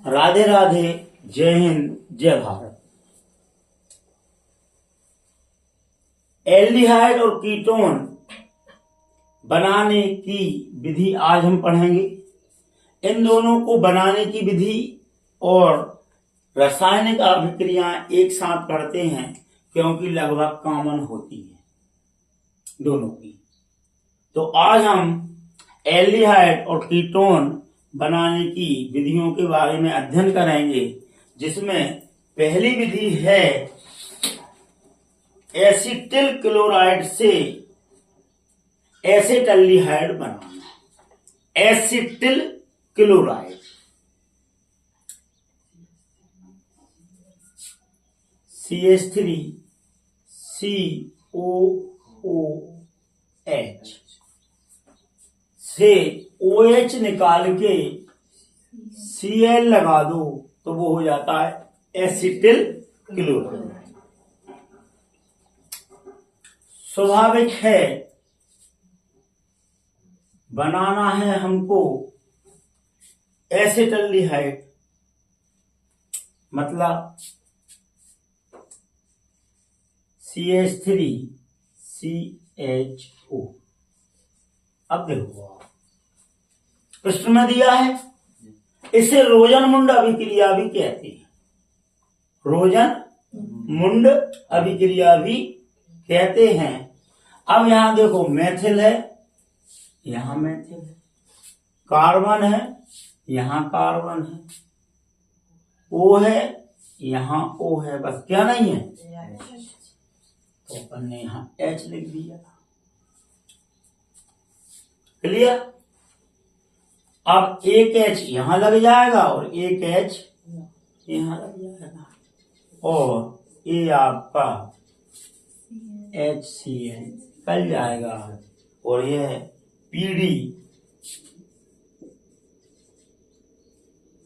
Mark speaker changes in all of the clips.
Speaker 1: राधे राधे, जय हिंद, जय भारत। एल्डिहाइड और कीटोन बनाने की विधि आज हम पढ़ेंगे। इन दोनों को बनाने की विधि और रासायनिक अभिक्रियाएं एक साथ करते हैं क्योंकि लगभग कॉमन होती है दोनों की। तो आज हम एल्डिहाइड और कीटोन बनाने की विधियों के बारे में अध्ययन करेंगे, जिसमें पहली विधि है एसिटिल क्लोराइड से एसेटल्डिहाइड बनाना। एसिटिल क्लोराइड CH3COOH से OH निकाल के Cl लगा दो तो वो हो जाता है एसिटिल क्लोराइड। स्वाभाविक है, बनाना है हमको एसिटल्डिहाइड, मतलब CH3CHO। अब देखो प्रश्न में दिया है, इसे रोजन-मुंड अभिक्रिया भी कहते हैं। रोजन-मुंड अभिक्रिया भी कहते हैं। अब यहां देखो मेथिल है, यहां मेथिल है, कार्बन है, यहां कार्बन है, O है, यहां O है, बस क्या नहीं है, तो अपन ने यहां H लिख दिया। क्लियर? अब एक H यहां लग जाएगा और एक H यहां लग जाएगा और ये आपका HCl निकल जाएगा और यह PD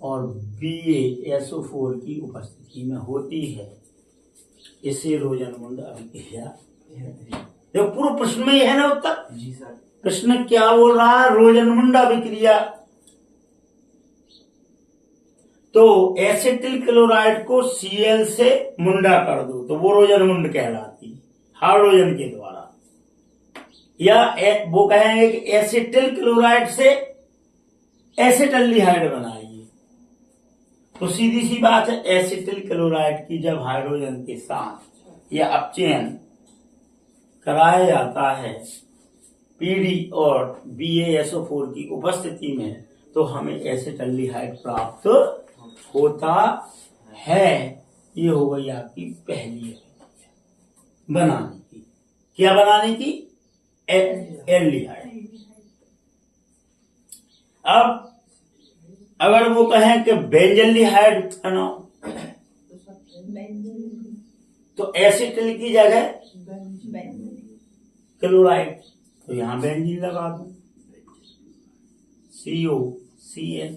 Speaker 1: और BaSO4 की उपस्थिति में होती है। इसे रोजन-मुंड अभिक्रिया। देखो पूर्व प्रश्न में ही है ना उत्तर। जी सर। प्रश्न क्या बोल रहा है? रोजन-मुंड अभिक्रिया। तो एसिटिल क्लोराइड को Cl से मुंडा कर दो तो वो रोजन-मुंड कहलाती है, हाइड्रोजन के द्वारा। या वो कहेंगे कि एसिटिल क्लोराइड से एसिटल्डिहाइड बनाइए, तो सीधी सी बात है, एसिटिल क्लोराइड की जब हाइड्रोजन के साथ या अपचयन कराया जाता है PD और BaSO4 की उपस्थिति में, तो हमें एसिटल्डिहाइड प्राप्त होता है। ये हो गई आपकी पहली बनाने की। क्या बनाने की? एल्डिहाइड। अब अगर वो कहें कि बेंजल्डिहाइड बनाओ, तो एसिटिल की जगह क्लोराइड, तो यहां बेंजीन लगा दो, COCl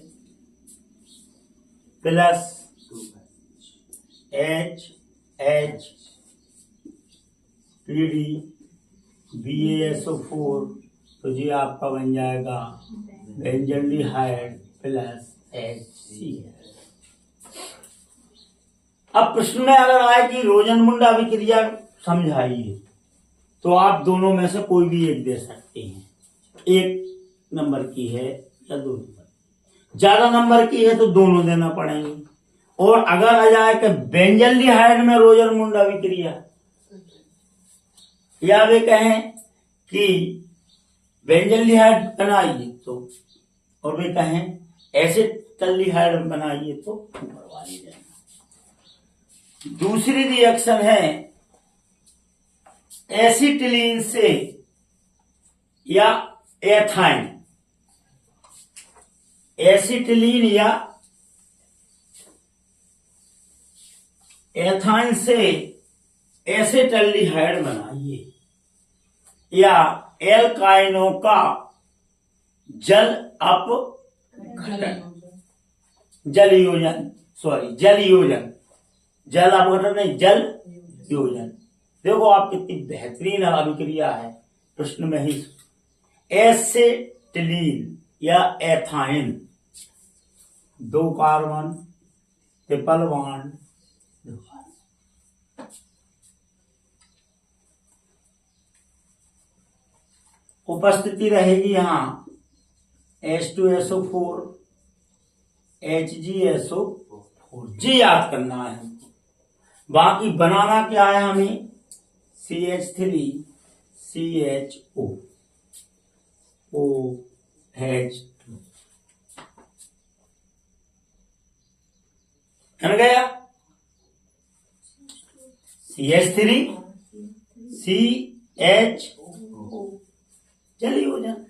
Speaker 1: plus HH PD BaSO4, तो ये आपका बन जाएगा बेंजल्डिहाइड प्लस HCl। अब प्रश्न में अगर आए कि रोजन-मुंड अभिक्रिया समझाइए, तो आप दोनों में से कोई भी एक दे सकते हैं। 1 नंबर की है या 2 नंबर, ज्यादा नंबर की है तो दोनों देना पड़ेंगे। और अगर आ जाए कि बेंजल्डिहाइड में रोजन-मुंड अभिक्रिया, या वे कहें कि बेंजल्डिहाइड बनाइए तो, और वे कहें एसिटल्डिहाइड बनाइए तो ऊपर वाली देना। दूसरी रिएक्शन है एसिटिलीन से या एथाइन। एसिटिलीन या एथाइन से एसिटल्डिहाइड बनाइए, या एल्काइनों का जल अपघटन, जल योजन, जल अपघटन नहीं, जल योजन। देखो आप कितनी बेहतरीन अभिक्रिया है, प्रश्न में ही एसिटिलीन या एथाइन दो कार्बन, ट्रिपल बॉन्ड, दो कार्बन। उपस्थिति रहेगी यहाँ H2SO4, HgSO4, जी याद करना है हमको। बाकी बनाना क्या है हमें, CH3 CHO OH2, बन गया CH3 CHO, जल्दी हो जाए।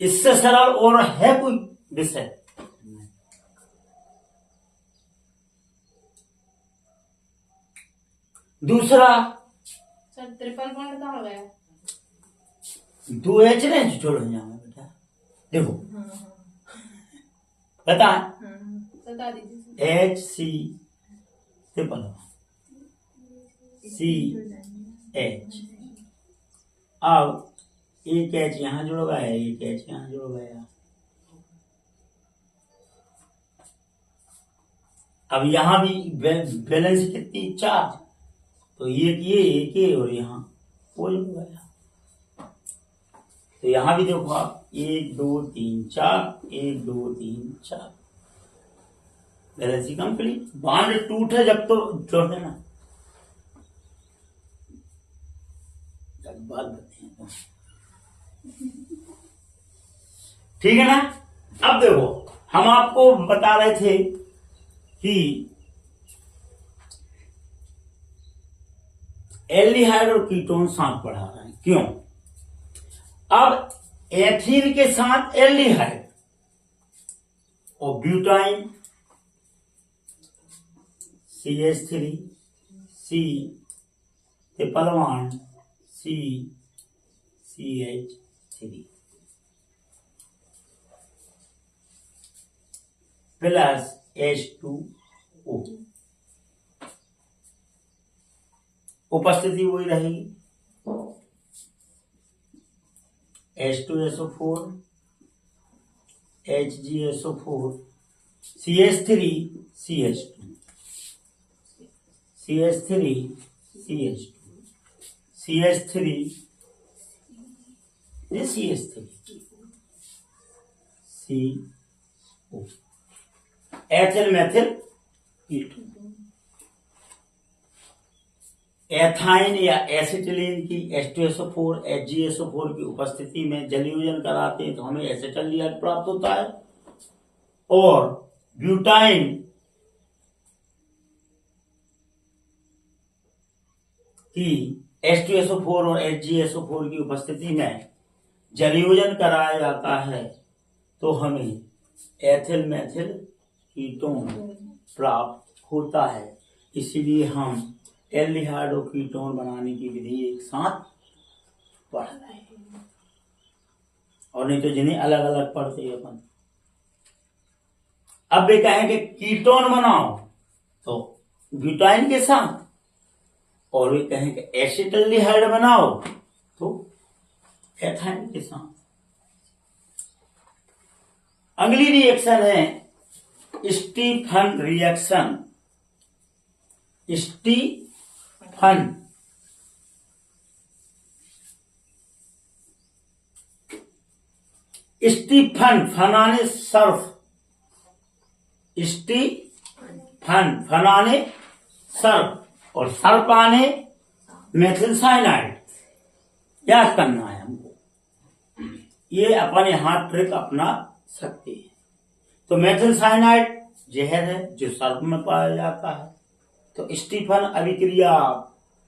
Speaker 1: इससे सरल और है कोई विषय? दूसरा
Speaker 2: सर ट्रिपल बॉन्ड कहाँ हो गया?
Speaker 1: 2H ने जोड़ जाऊंगा बेटा, देखो बता,
Speaker 2: बता दीजिए।
Speaker 1: HC ट्रिपल CH, अब एक H यहां जुड़ गया, एक H यहां जुड़ गया। अब यहां भी बैलेंस कितनी, 4, तो एक ये और यहाँ वो जुड़ गया। तो यहां भी देखो आप 1 2 3 4, 1 2 3 4, बैलेंस ही कंप्लीट। बांड टूटे जब तो जोड़ देना, बात बताइए, ठीक है ना। अब देखो हम आपको बता रहे थे कि एल्डिहाइड और कीटोन साथ बढ़ा रहे हैं, क्यों? अब एथीन के साथ एल्डिहाइड और butyne CH3 C triple bond C CH3 plus H2O, उपस्थिति वही रहेगी H2SO4 HgSO4 CH3 CH2 CH3 CH2 CH3 CH3 CO, ethyl methyl ketone. Ethyne या एसिटिलीन की H2SO4 HgSO4 की उपस्थिति में जलयोजन कराते हैं तो हमें एसिटाल्डिहाइड प्राप्त होता है, और ब्यूटाइन की H2SO4 और HgSO4 की उपस्थिति में जलयोजन कराया जाता है तो हमें एथिल मेथिल कीटोन प्राप्त होता है। इसीलिए हम एल्डिहाइड और कीटोन बनाने की विधि एक साथ पढ़ रहे हैं, और नहीं तो जिन्हें अलग अलग पढ़ते हैं अपन। अब वे कहेंगे कीटोन बनाओ तो ब्यूटाइन के साथ, और वे कहेंगे एसिटाल्डिहाइड बनाओ तो एथाइन के साथ। अगली रिएक्शन है स्टीफन रिएक्शन। स्टीफन स्टीफन फनाने सर्फ, स्टीफन फनाने सर्फ और सर्फ आने मेथिल साइनाइड। याद करना है हमको, ये अपन यहां ट्रिक अपना सकते हैं। तो मेथिल साइनाइड जहर है जो सर्प में पाया जाता है, तो स्टीफन अभिक्रिया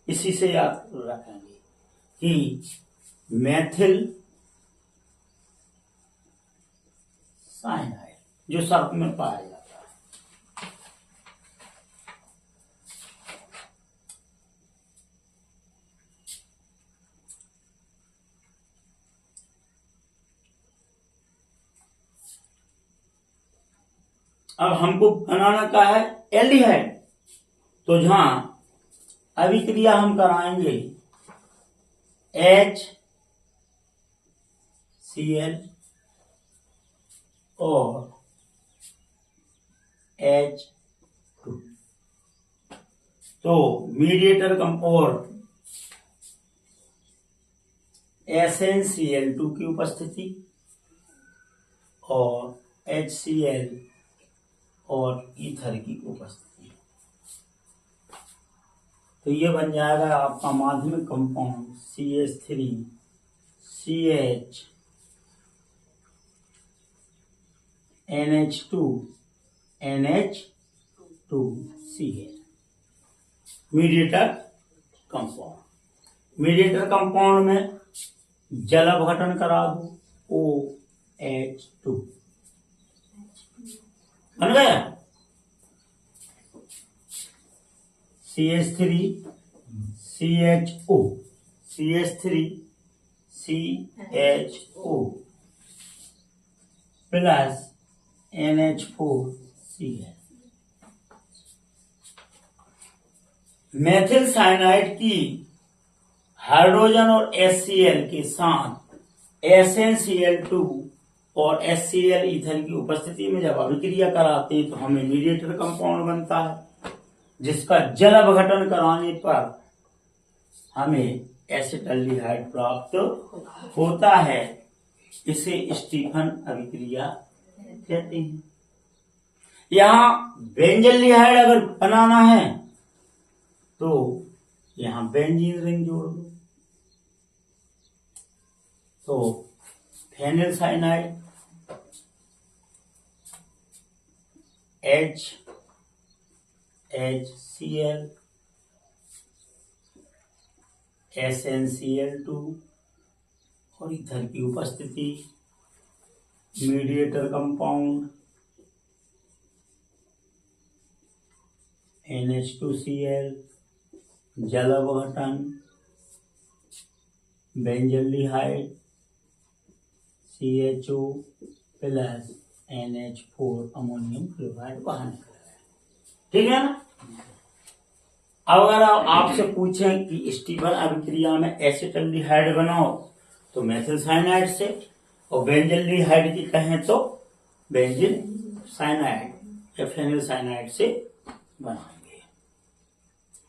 Speaker 1: इसी से याद रखेंगे कि मेथिल साइनाइड जो सर्प में पाया जाता है। अब हमको बनाना क्या है, एल्डिहाइड। तो जहां अभिक्रिया हम कराएंगे Cl और H2। तो मीडिएटर कंपाउंड SnCl2 की उपस्थिति और HCl और ईथर की उपस्थिति, तो ये बन जाएगा आपका माध्यमिक compound CH3 CH NH2 NH2 Cl। Mediator compound, mediator compound में जल अपघटन करा दो OH2 बन गया। CH3 CHO CH3 CHO plus NH4 Cl। Methyl cyanide की हाइड्रोजन और HCl के साथ SnCl2 और HCl ईथर की उपस्थिति में जब अभिक्रिया कराते हैं तो हमें मीडिएटर कंपाउंड बनता है, जिसका जल अपघटन कराने पर हमें एसिटाल्डिहाइड प्राप्त होता है। इसे स्टीफन अभिक्रिया कहते हैं। यहाँ बेंजल्डिहाइड अगर बनाना है तो यहाँ बेंजीन रिंग जोड़ दो, तो फेनिल साइनाइड HCl SnCl2 और ईथर की उपस्थिति, मीडिएटर कंपाउंड NH2Cl, जल अपघटन benzaldehyde CHO plus NH4 ammonium chloride बाहर निकल गया। ठीक है ना। अब अगर आपसे पूछें कि स्टीफन अभिक्रिया में एसिटाल्डिहाइड बनाओ तो मेथिल साइनाइड से, और बेंजल्डिहाइड की कहें तो बेंजीन साइनाइड या फेनिल साइनाइड से बनाएंगे।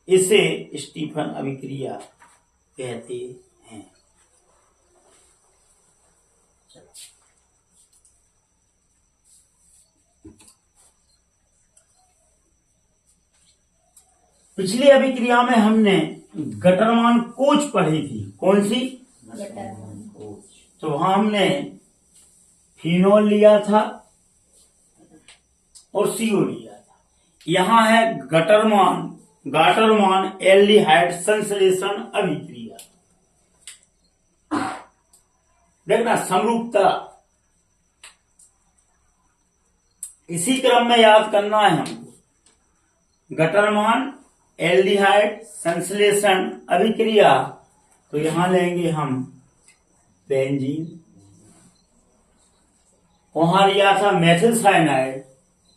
Speaker 1: इसे स्टीफन अभिक्रिया कहते हैं। पिछली अभिक्रिया में हमने गटरमान कोच पढ़ी थी। कौन सी? तो वहां हमने फिनोल लिया था और CO लिया था। यहां है गाटरमान एल्डिहाइड संश्लेषण अभिक्रिया। देखना समरूपता इसी क्रम में याद करना है हमको। गटरमान एल्डिहाइड संश्लेषण अभिक्रिया, तो यहां लेंगे हम बेंजीन, वहां लिया था मेथिल साइनाइड,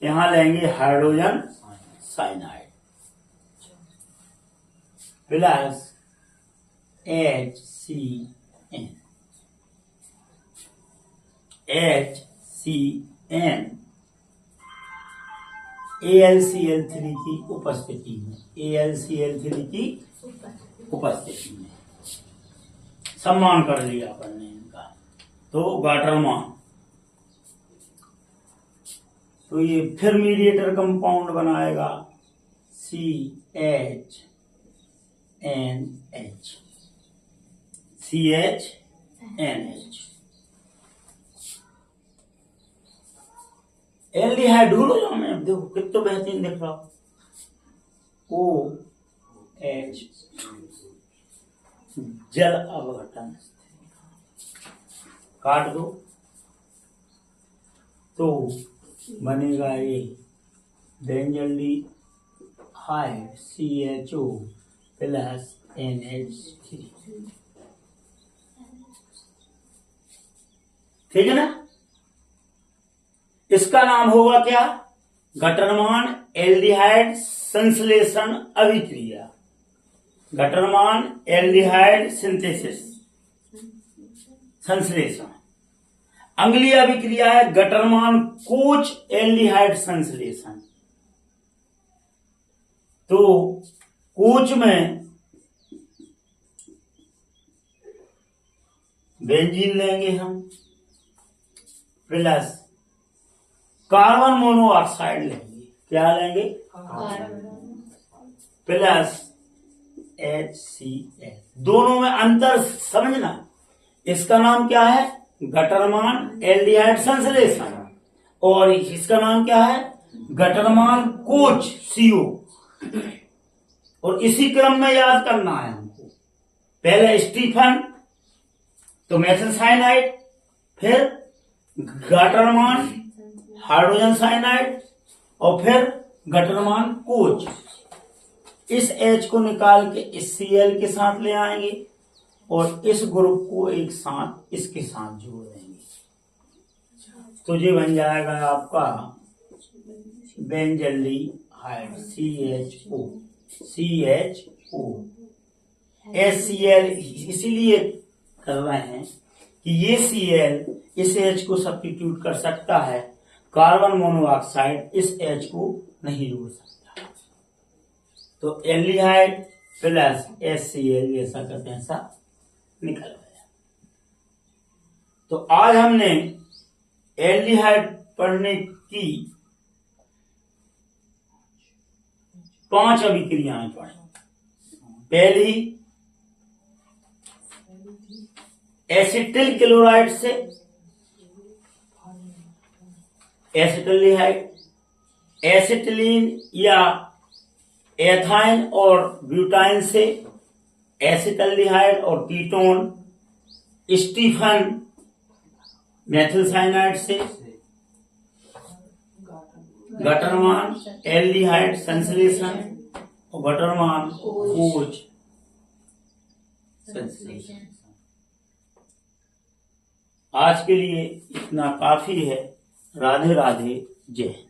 Speaker 1: यहां लेंगे hydrogen cyanide plus HCN AlCl3 की उपस्थिति में सम्मान कर लिया अपन ने इनका। तो गाटरमान, तो ये फिर मीडिएटर कंपाउंड बनाएगा CHNH एल्डिहाइड ढूंढो जाओ, मैं देखो कितना बेहतरीन दिख रहा OH जल अपघटन काट दो तो बनेगा ये बेंजल्डिहाइड CHO प्लस NH3। ठीक है ना। इसका नाम होगा क्या? गटरमान एल्डिहाइड संश्लेषण अभिक्रिया, गटरमान एल्डिहाइड सिंथेसिस संश्लेषण। अगली अभिक्रिया है गटरमान कोच एल्डिहाइड संश्लेषण। तो कोच में बेंजीन लेंगे हम प्लस कार्बन मोनोऑक्साइड लेंगे। क्या लेंगे? Plus HCl। दोनों में अंतर समझना। इसका नाम क्या है? गटरमान एल्डिहाइड संश्लेषण, और इसका नाम क्या है? गटरमान कोच CO। और इसी क्रम में याद करना है हमको। पहले स्टीफन तो मेथिल साइनाइड, फिर गटरमान हाइड्रोजन साइनाइड, और फिर गटरमान कोच। इस H को निकाल के इस Cl के साथ ले आएंगे और इस ग्रुप को एक साथ इसके साथ जोड़ देंगे। तो ये बन जाएगा आपका बेंजल्डिहाइड CHO। HCl इसीलिए कर रहे हैं कि ये Cl इस H को सब्स्टिट्यूट कर सकता है, कार्बन मोनोऑक्साइड इस H को नहीं जोड़ सकता। तो एल्डिहाइड प्लस HCl जैसा का तैसा निकल गया। तो आज हमने एल्डिहाइड पढ़ने की 5 अभिक्रियाएं पढ़ी। पहली एसिटिल क्लोराइड से एसिटल्डिहाइड, एसिटिलीन या एथाइन और ब्यूटाइन से एसिटल्डिहाइड और कीटोन, स्टीफन मेथिल साइनाइड से गटरमान एल्डिहाइड संश्लेषण और गटरमान कोच संश्लेषण। आज के लिए इतना काफी है। राधे राधे, जय।